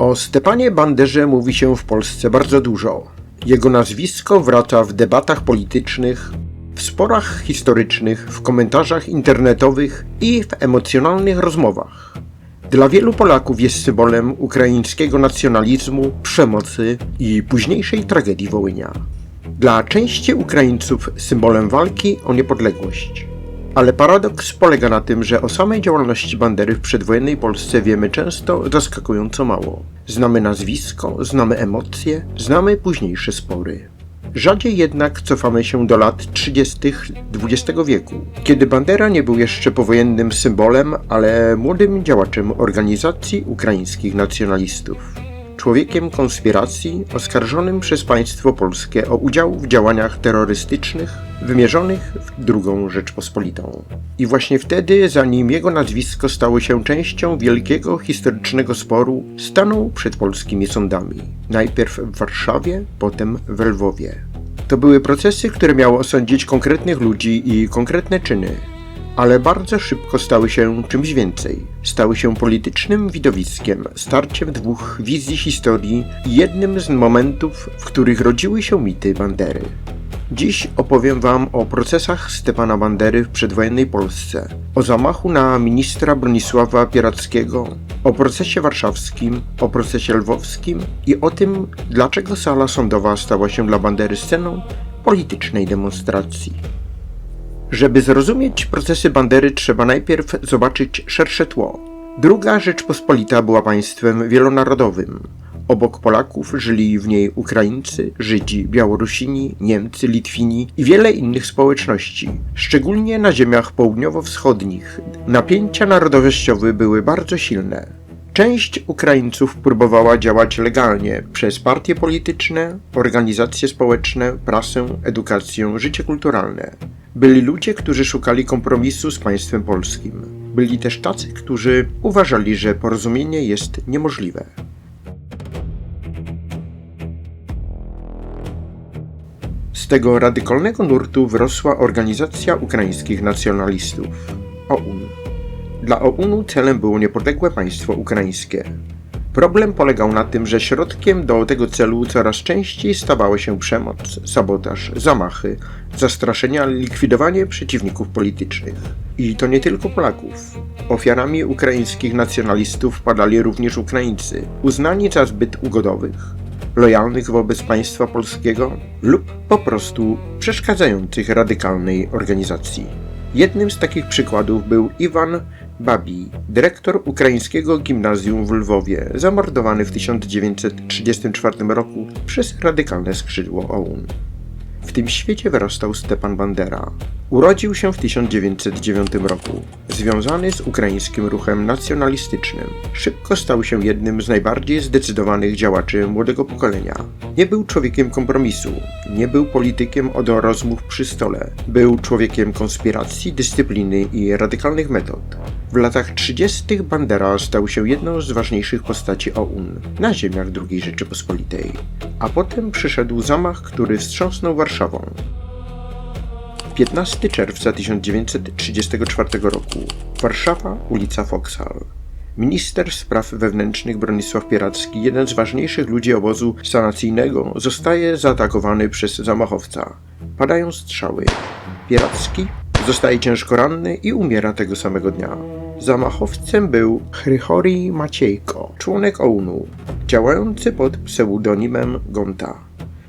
O Stepanie Banderze mówi się w Polsce bardzo dużo. Jego nazwisko wraca w debatach politycznych, w sporach historycznych, w komentarzach internetowych i w emocjonalnych rozmowach. Dla wielu Polaków jest symbolem ukraińskiego nacjonalizmu, przemocy i późniejszej tragedii Wołynia. Dla części Ukraińców symbolem walki o niepodległość. Ale paradoks polega na tym, że o samej działalności Bandery w przedwojennej Polsce wiemy często zaskakująco mało. Znamy nazwisko, znamy emocje, znamy późniejsze spory. Rzadziej jednak cofamy się do lat 30. XX wieku, kiedy Bandera nie był jeszcze powojennym symbolem, ale młodym działaczem organizacji ukraińskich nacjonalistów. Człowiekiem konspiracji oskarżonym przez państwo polskie o udział w działaniach terrorystycznych wymierzonych w II Rzeczpospolitą. I właśnie wtedy, zanim jego nazwisko stało się częścią wielkiego historycznego sporu, stanął przed polskimi sądami. Najpierw w Warszawie, potem w Lwowie. To były procesy, które miały osądzić konkretnych ludzi i konkretne czyny. Ale bardzo szybko stały się czymś więcej. Stały się politycznym widowiskiem, starciem dwóch wizji historii i jednym z momentów, w których rodziły się mity Bandery. Dziś opowiem Wam o procesach Stepana Bandery w przedwojennej Polsce, o zamachu na ministra Bronisława Pierackiego, o procesie warszawskim, o procesie lwowskim i o tym, dlaczego sala sądowa stała się dla Bandery sceną politycznej demonstracji. Żeby zrozumieć procesy Bandery, trzeba najpierw zobaczyć szersze tło. II Rzeczpospolita była państwem wielonarodowym. Obok Polaków żyli w niej Ukraińcy, Żydzi, Białorusini, Niemcy, Litwini i wiele innych społeczności. Szczególnie na ziemiach południowo-wschodnich napięcia narodowościowe były bardzo silne. Część Ukraińców próbowała działać legalnie przez partie polityczne, organizacje społeczne, prasę, edukację, życie kulturalne. Byli ludzie, którzy szukali kompromisu z państwem polskim. Byli też tacy, którzy uważali, że porozumienie jest niemożliwe. Z tego radykalnego nurtu wyrosła Organizacja Ukraińskich Nacjonalistów, OUN. Dla OUN-u celem było niepodległe państwo ukraińskie. Problem polegał na tym, że środkiem do tego celu coraz częściej stawała się przemoc, sabotaż, zamachy, zastraszenia, likwidowanie przeciwników politycznych. I to nie tylko Polaków. Ofiarami ukraińskich nacjonalistów padali również Ukraińcy, uznani za zbyt ugodowych, lojalnych wobec państwa polskiego lub po prostu przeszkadzających radykalnej organizacji. Jednym z takich przykładów był Iwan Babij, dyrektor ukraińskiego gimnazjum w Lwowie, zamordowany w 1934 roku przez radykalne skrzydło OUN. W tym świecie wyrastał Stepan Bandera. Urodził się w 1909 roku. Związany z ukraińskim ruchem nacjonalistycznym, szybko stał się jednym z najbardziej zdecydowanych działaczy młodego pokolenia. Nie był człowiekiem kompromisu, nie był politykiem od rozmów przy stole. Był człowiekiem konspiracji, dyscypliny i radykalnych metod. W latach 30. Bandera stał się jedną z ważniejszych postaci OUN na ziemiach II Rzeczypospolitej. A potem przyszedł zamach, który wstrząsnął Warszawą. 15 czerwca 1934 roku. Warszawa, ulica Vauxhall. Minister spraw wewnętrznych Bronisław Pieracki, jeden z ważniejszych ludzi obozu sanacyjnego, zostaje zaatakowany przez zamachowca. Padają strzały. Pieracki zostaje ciężko ranny i umiera tego samego dnia. Zamachowcem był Hrychorij Maciejko, członek OUN-u, działający pod pseudonimem Gonta.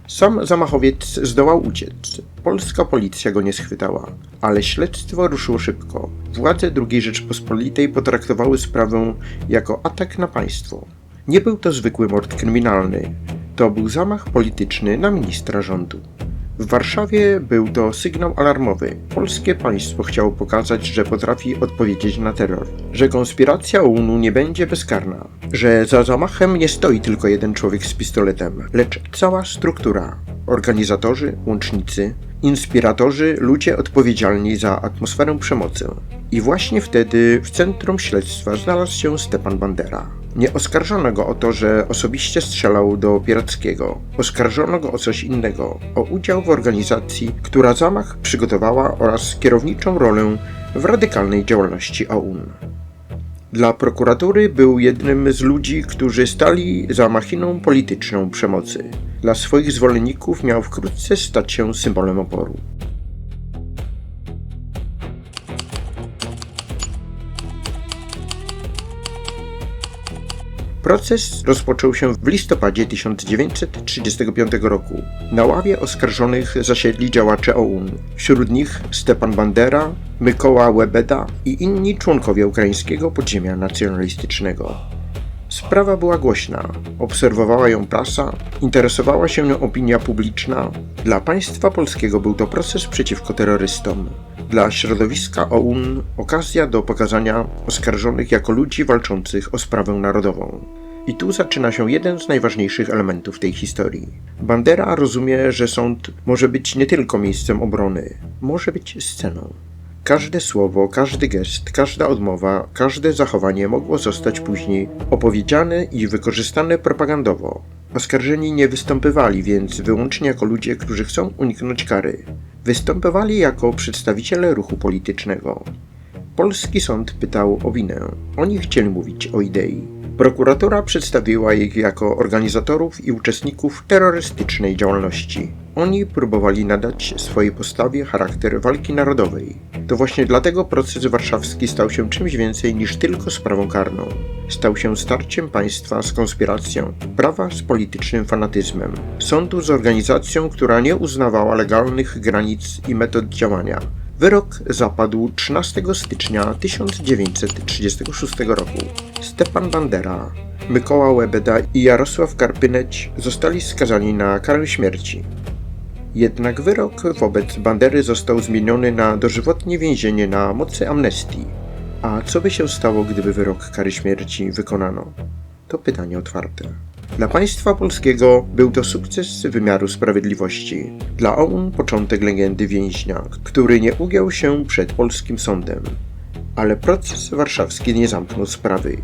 Sam zamachowiec zdołał uciec. Polska policja go nie schwytała, ale śledztwo ruszyło szybko. Władze II Rzeczpospolitej potraktowały sprawę jako atak na państwo. Nie był to zwykły mord kryminalny. To był zamach polityczny na ministra rządu. W Warszawie był to sygnał alarmowy. Polskie państwo chciało pokazać, że potrafi odpowiedzieć na terror, że konspiracja OUN-u nie będzie bezkarna, że za zamachem nie stoi tylko jeden człowiek z pistoletem, lecz cała struktura, organizatorzy, łącznicy, inspiratorzy, ludzie odpowiedzialni za atmosferę przemocy. I właśnie wtedy w centrum śledztwa znalazł się Stepan Bandera. Nie oskarżono go o to, że osobiście strzelał do Pierackiego. Oskarżono go o coś innego, o udział w organizacji, która zamach przygotowała oraz kierowniczą rolę w radykalnej działalności OUN. Dla prokuratury był jednym z ludzi, którzy stali za machiną polityczną przemocy. Dla swoich zwolenników miał wkrótce stać się symbolem oporu. Proces rozpoczął się w listopadzie 1935 roku. Na ławie oskarżonych zasiedli działacze OUN, wśród nich Stepan Bandera, Mykoła Łebeda i inni członkowie ukraińskiego podziemia nacjonalistycznego. Sprawa była głośna, obserwowała ją prasa, interesowała się nią opinia publiczna. Dla państwa polskiego był to proces przeciwko terrorystom. Dla środowiska OUN okazja do pokazania oskarżonych jako ludzi walczących o sprawę narodową. I tu zaczyna się jeden z najważniejszych elementów tej historii. Bandera rozumie, że sąd może być nie tylko miejscem obrony, może być sceną. Każde słowo, każdy gest, każda odmowa, każde zachowanie mogło zostać później opowiedziane i wykorzystane propagandowo. Oskarżeni nie występowali więc wyłącznie jako ludzie, którzy chcą uniknąć kary. Występowali jako przedstawiciele ruchu politycznego. Polski sąd pytał o winę. Oni chcieli mówić o idei. Prokuratura przedstawiła ich jako organizatorów i uczestników terrorystycznej działalności. Oni próbowali nadać swojej postawie charakter walki narodowej. To właśnie dlatego proces warszawski stał się czymś więcej niż tylko sprawą karną. Stał się starciem państwa z konspiracją, prawa z politycznym fanatyzmem, sądu z organizacją, która nie uznawała legalnych granic i metod działania. Wyrok zapadł 13 stycznia 1936 roku. Stepan Bandera, Mykoła Łebeda i Jarosław Karpyneć zostali skazani na karę śmierci. Jednak wyrok wobec Bandery został zmieniony na dożywotnie więzienie na mocy amnestii. A co by się stało, gdyby wyrok kary śmierci wykonano? To pytanie otwarte. Dla państwa polskiego był to sukces wymiaru sprawiedliwości. Dla OUN początek legendy więźnia, który nie ugiął się przed polskim sądem. Ale proces warszawski nie zamknął sprawy.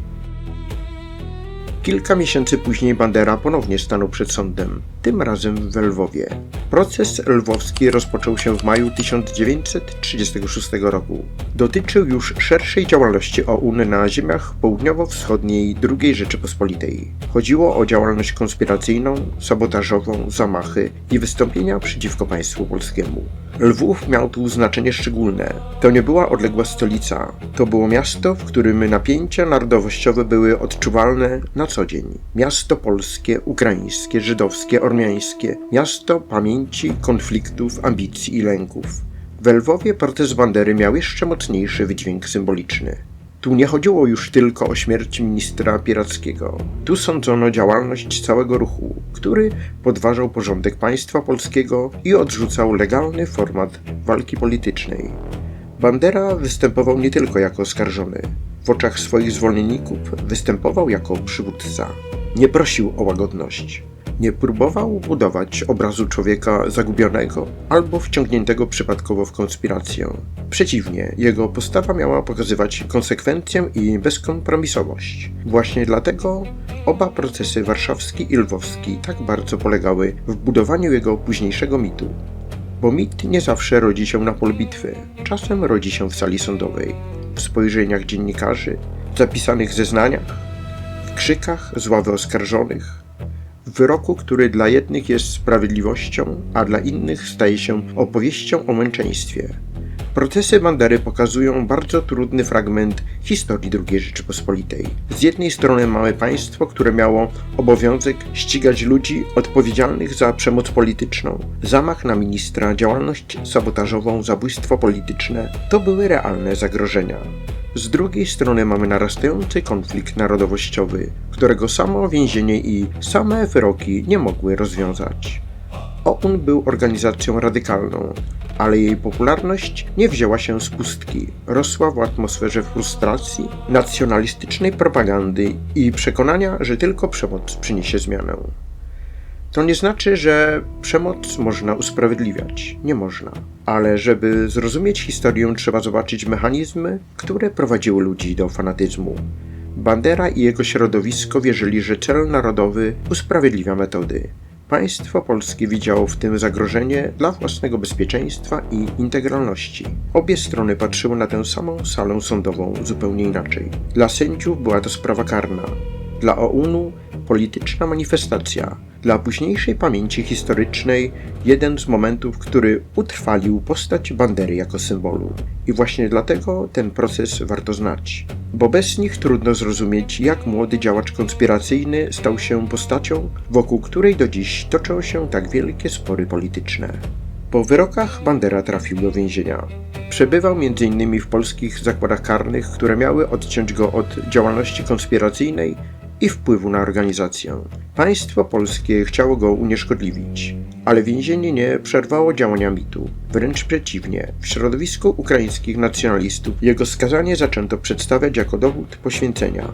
Kilka miesięcy później Bandera ponownie stanął przed sądem, tym razem w Lwowie. Proces lwowski rozpoczął się w maju 1936 roku. Dotyczył już szerszej działalności OUN na ziemiach południowo-wschodniej II Rzeczypospolitej. Chodziło o działalność konspiracyjną, sabotażową, zamachy i wystąpienia przeciwko państwu polskiemu. Lwów miał tu znaczenie szczególne. To nie była odległa stolica. To było miasto, w którym napięcia narodowościowe były odczuwalne na co dzień. Miasto polskie, ukraińskie, żydowskie, ormiańskie. Miasto pamięci, konfliktów, ambicji i lęków. W Lwowie proces Bandery miał jeszcze mocniejszy wydźwięk symboliczny. Tu nie chodziło już tylko o śmierć ministra Pierackiego. Tu sądzono działalność całego ruchu, który podważał porządek państwa polskiego i odrzucał legalny format walki politycznej. Bandera występował nie tylko jako oskarżony. W oczach swoich zwolenników występował jako przywódca. Nie prosił o łagodność. Nie próbował budować obrazu człowieka zagubionego albo wciągniętego przypadkowo w konspirację. Przeciwnie, jego postawa miała pokazywać konsekwencję i bezkompromisowość. Właśnie dlatego oba procesy warszawski i lwowski tak bardzo polegały w budowaniu jego późniejszego mitu. Bo mit nie zawsze rodzi się na polu bitwy, czasem rodzi się w sali sądowej, w spojrzeniach dziennikarzy, w zapisanych zeznaniach, w krzykach z ławy oskarżonych, w wyroku, który dla jednych jest sprawiedliwością, a dla innych staje się opowieścią o męczeństwie. Procesy Bandery pokazują bardzo trudny fragment historii II Rzeczypospolitej. Z jednej strony mamy państwo, które miało obowiązek ścigać ludzi odpowiedzialnych za przemoc polityczną, zamach na ministra, działalność sabotażową, zabójstwo polityczne. To były realne zagrożenia. Z drugiej strony mamy narastający konflikt narodowościowy, którego samo więzienie i same wyroki nie mogły rozwiązać. OUN był organizacją radykalną, ale jej popularność nie wzięła się z pustki. Rosła w atmosferze frustracji, nacjonalistycznej propagandy i przekonania, że tylko przemoc przyniesie zmianę. To nie znaczy, że przemoc można usprawiedliwiać. Nie można. Ale żeby zrozumieć historię, trzeba zobaczyć mechanizmy, które prowadziły ludzi do fanatyzmu. Bandera i jego środowisko wierzyli, że cel narodowy usprawiedliwia metody. Państwo polskie widziało w tym zagrożenie dla własnego bezpieczeństwa i integralności. Obie strony patrzyły na tę samą salę sądową zupełnie inaczej. Dla sędziów była to sprawa karna, dla OUN-u polityczna manifestacja, dla późniejszej pamięci historycznej jeden z momentów, który utrwalił postać Bandery jako symbolu. I właśnie dlatego ten proces warto znać. Bo bez nich trudno zrozumieć, jak młody działacz konspiracyjny stał się postacią, wokół której do dziś toczą się tak wielkie spory polityczne. Po wyrokach Bandera trafił do więzienia. Przebywał m.in. w polskich zakładach karnych, które miały odciąć go od działalności konspiracyjnej i wpływu na organizację. Państwo polskie chciało go unieszkodliwić, ale więzienie nie przerwało działania mitu. Wręcz przeciwnie, w środowisku ukraińskich nacjonalistów jego skazanie zaczęto przedstawiać jako dowód poświęcenia.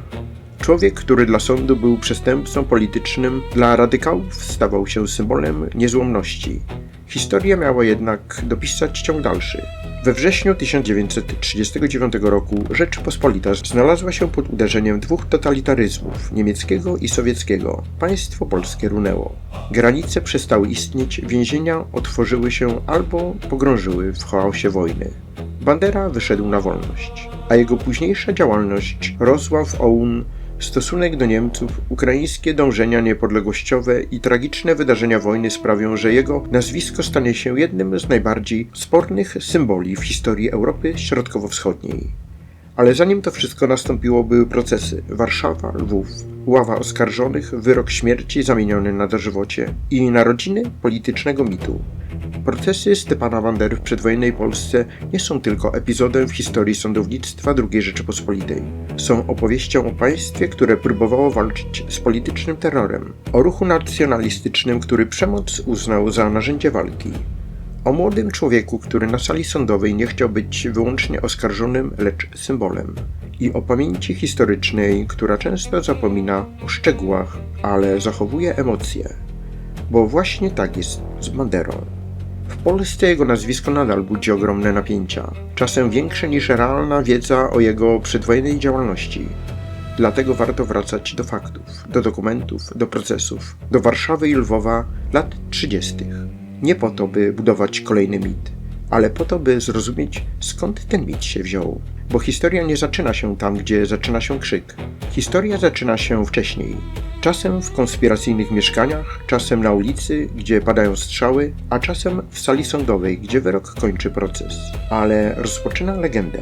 Człowiek, który dla sądu był przestępcą politycznym, dla radykałów stawał się symbolem niezłomności. Historia miała jednak dopisać ciąg dalszy. We wrześniu 1939 roku Rzeczpospolita znalazła się pod uderzeniem dwóch totalitaryzmów, niemieckiego i sowieckiego. Państwo polskie runęło. Granice przestały istnieć, więzienia otworzyły się albo pogrążyły w chaosie wojny. Bandera wyszedł na wolność, a jego późniejsza działalność rosła w OUN, stosunek do Niemców, ukraińskie dążenia niepodległościowe i tragiczne wydarzenia wojny sprawią, że jego nazwisko stanie się jednym z najbardziej spornych symboli w historii Europy Środkowo-Wschodniej. Ale zanim to wszystko nastąpiło, były procesy: Warszawa, Lwów, ława oskarżonych, wyrok śmierci zamieniony na dożywocie i narodziny politycznego mitu. Procesy Stepana Bandery w przedwojennej Polsce nie są tylko epizodem w historii sądownictwa II Rzeczypospolitej. Są opowieścią o państwie, które próbowało walczyć z politycznym terrorem, o ruchu nacjonalistycznym, który przemoc uznał za narzędzie walki, o młodym człowieku, który na sali sądowej nie chciał być wyłącznie oskarżonym, lecz symbolem, i o pamięci historycznej, która często zapomina o szczegółach, ale zachowuje emocje. Bo właśnie tak jest z Banderą. W Polsce jego nazwisko nadal budzi ogromne napięcia, czasem większe niż realna wiedza o jego przedwojennej działalności. Dlatego warto wracać do faktów, do dokumentów, do procesów, do Warszawy i Lwowa lat 30. Nie po to, by budować kolejny mit, ale po to, by zrozumieć, skąd ten mit się wziął. Bo historia nie zaczyna się tam, gdzie zaczyna się krzyk. Historia zaczyna się wcześniej. Czasem w konspiracyjnych mieszkaniach, czasem na ulicy, gdzie padają strzały, a czasem w sali sądowej, gdzie wyrok kończy proces. Ale rozpoczyna legendę.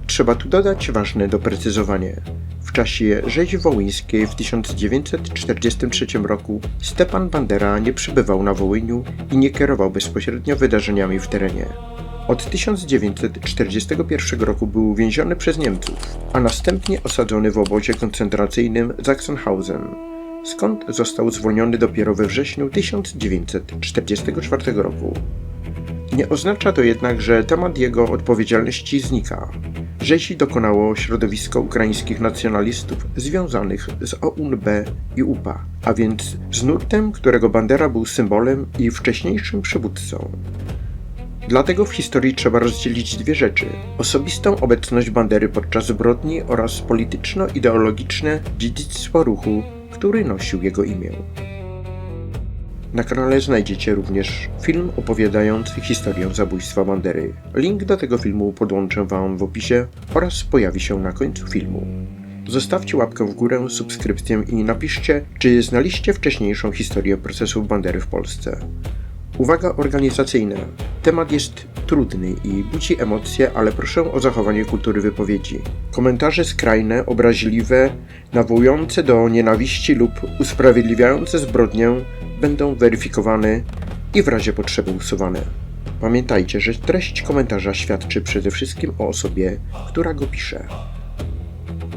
Trzeba tu dodać ważne doprecyzowanie. W czasie rzezi wołyńskiej w 1943 roku Stepan Bandera nie przebywał na Wołyniu i nie kierował bezpośrednio wydarzeniami w terenie. Od 1941 roku był więziony przez Niemców, a następnie osadzony w obozie koncentracyjnym Sachsenhausen, skąd został zwolniony dopiero we wrześniu 1944 roku. Nie oznacza to jednak, że temat jego odpowiedzialności znika. Rzezi dokonało środowisko ukraińskich nacjonalistów związanych z OUN-B i UPA, a więc z nurtem, którego Bandera był symbolem i wcześniejszym przywódcą. Dlatego w historii trzeba rozdzielić dwie rzeczy: osobistą obecność Bandery podczas zbrodni oraz polityczno-ideologiczne dziedzictwo ruchu, który nosił jego imię. Na kanale znajdziecie również film opowiadający historię zabójstwa Bandery. Link do tego filmu podłączę Wam w opisie oraz pojawi się na końcu filmu. Zostawcie łapkę w górę, subskrypcję i napiszcie, czy znaliście wcześniejszą historię procesów Bandery w Polsce. Uwaga organizacyjna. Temat jest trudny i budzi emocje, ale proszę o zachowanie kultury wypowiedzi. Komentarze skrajne, obraźliwe, nawołujące do nienawiści lub usprawiedliwiające zbrodnię będą weryfikowane i w razie potrzeby usuwane. Pamiętajcie, że treść komentarza świadczy przede wszystkim o osobie, która go pisze.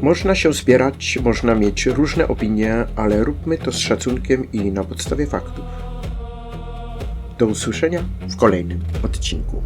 Można się spierać, można mieć różne opinie, ale róbmy to z szacunkiem i na podstawie faktów. Do usłyszenia w kolejnym odcinku.